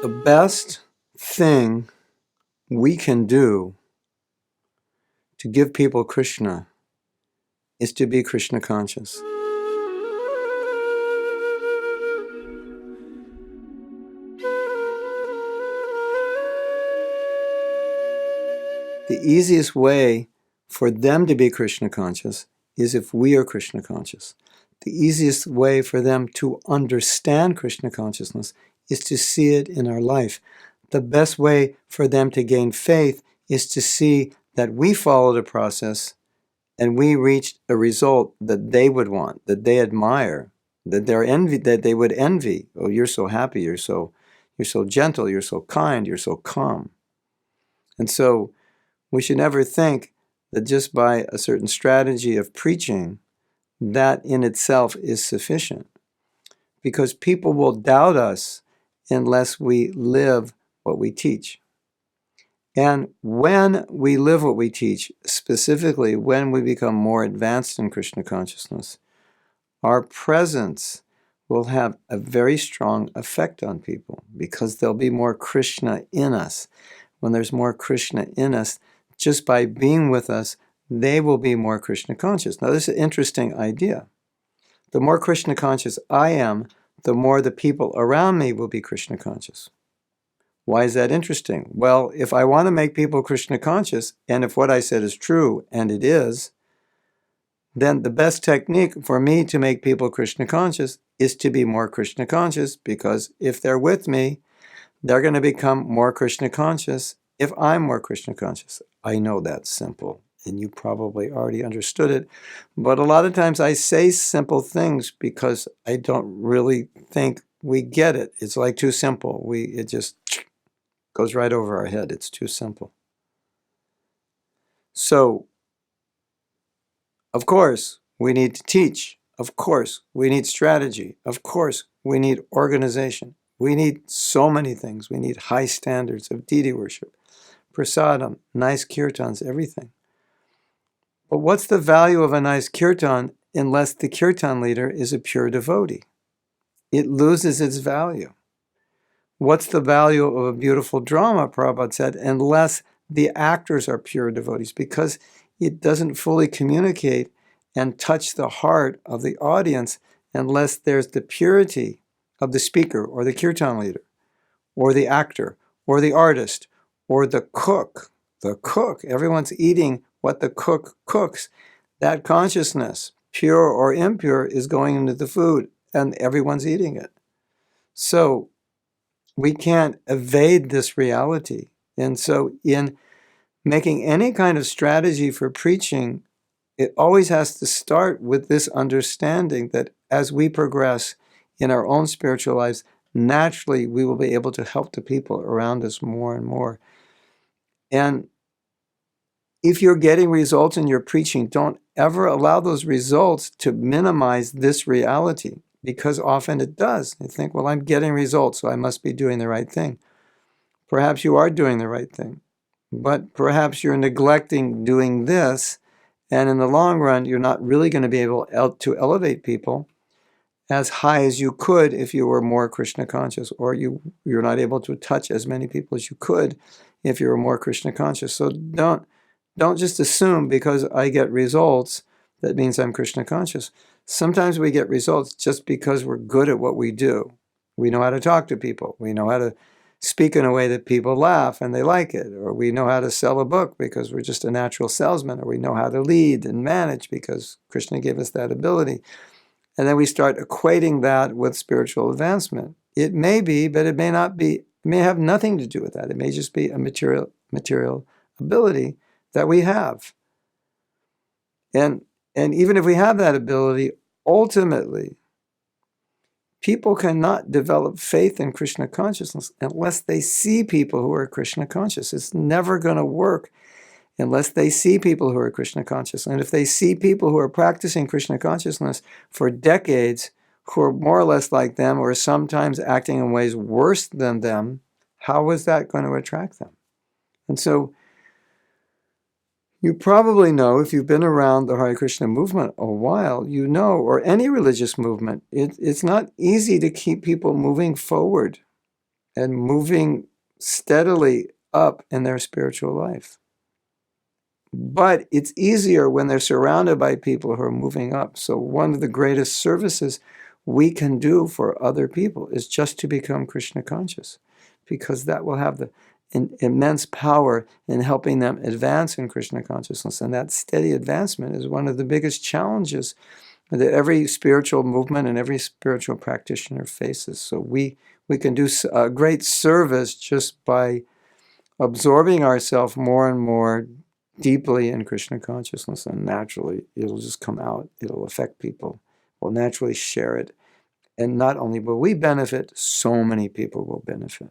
The best thing we can do to give people Krishna is to be Krishna conscious. The easiest way for them to be Krishna conscious is if we are Krishna conscious. The easiest way for them to understand Krishna consciousness is to see it in our life. The best way for them to gain faith is to see that we followed a process and we reached a result that they would want, that they admire, that they would envy. Oh, you're so happy, you're so gentle, you're so kind, you're so calm. And so we should never think that just by a certain strategy of preaching, that in itself is sufficient. Because people will doubt us unless we live what we teach. And when we live what we teach, specifically when we become more advanced in Krishna consciousness, our presence will have a very strong effect on people because there'll be more Krishna in us. When there's more Krishna in us, just by being with us, they will be more Krishna conscious. Now, this is an interesting idea. The more Krishna conscious I am, the more the people around me will be Krishna conscious. Why is that interesting? Well, if I want to make people Krishna conscious, and if what I said is true, and it is, then the best technique for me to make people Krishna conscious is to be more Krishna conscious, because if they're with me, they're going to become more Krishna conscious if I'm more Krishna conscious. I know that's simple, and you probably already understood it, but a lot of times I say simple things because I don't really think we get it. It's like too simple. It just goes right over our head. It's too simple. So, of course, we need to teach. Of course, we need strategy. Of course, we need organization. We need so many things. We need high standards of deity worship, prasadam, nice kirtans, everything. But what's the value of a nice kirtan unless the kirtan leader is a pure devotee? It loses its value. What's the value of a beautiful drama, Prabhupada said, unless the actors are pure devotees? Because it doesn't fully communicate and touch the heart of the audience unless there's the purity of the speaker or the kirtan leader or the actor or the artist or the cook. The cook, everyone's eating what the cook cooks. That consciousness, pure or impure, is going into the food and everyone's eating it. So we can't evade this reality. And so in making any kind of strategy for preaching, it always has to start with this understanding that as we progress in our own spiritual lives, naturally we will be able to help the people around us more and more. And if you're getting results in your preaching, don't ever allow those results to minimize this reality, because often it does. You think, well, I'm getting results, so I must be doing the right thing. Perhaps you are doing the right thing, but perhaps you're neglecting doing this, and in the long run, you're not really going to be able to elevate people as high as you could if you were more Krishna conscious, or you're not able to touch as many people as you could if you were more Krishna conscious. So don't just assume because I get results that means I'm Krishna conscious. Sometimes we get results just because we're good at what we do. We know how to talk to people. We know how to speak in a way that people laugh and they like it. Or we know how to sell a book because we're just a natural salesman. Or we know how to lead and manage because Krishna gave us that ability. And then we start equating that with spiritual advancement. It may be, but it may not be. It may have nothing to do with that. It may just be a material ability that we have. And even if we have that ability, ultimately, people cannot develop faith in Krishna consciousness unless they see people who are Krishna conscious. It's never going to work unless they see people who are Krishna conscious. And if they see people who are practicing Krishna consciousness for decades, who are more or less like them, or sometimes acting in ways worse than them, how is that going to attract them? And so, you probably know, if you've been around the Hare Krishna movement a while, you know, or any religious movement, it's not easy to keep people moving forward. and moving steadily up in their spiritual life. But it's easier when they're surrounded by people who are moving up. So one of the greatest services we can do for other people is just to become Krishna conscious, because that will have the immense power in helping them advance in Krishna consciousness. And that steady advancement is one of the biggest challenges that every spiritual movement and every spiritual practitioner faces. So we can do a great service just by absorbing ourselves more and more deeply in Krishna consciousness, and naturally it'll just come out. It'll affect people. We'll naturally share it. And not only will we benefit, so many people will benefit.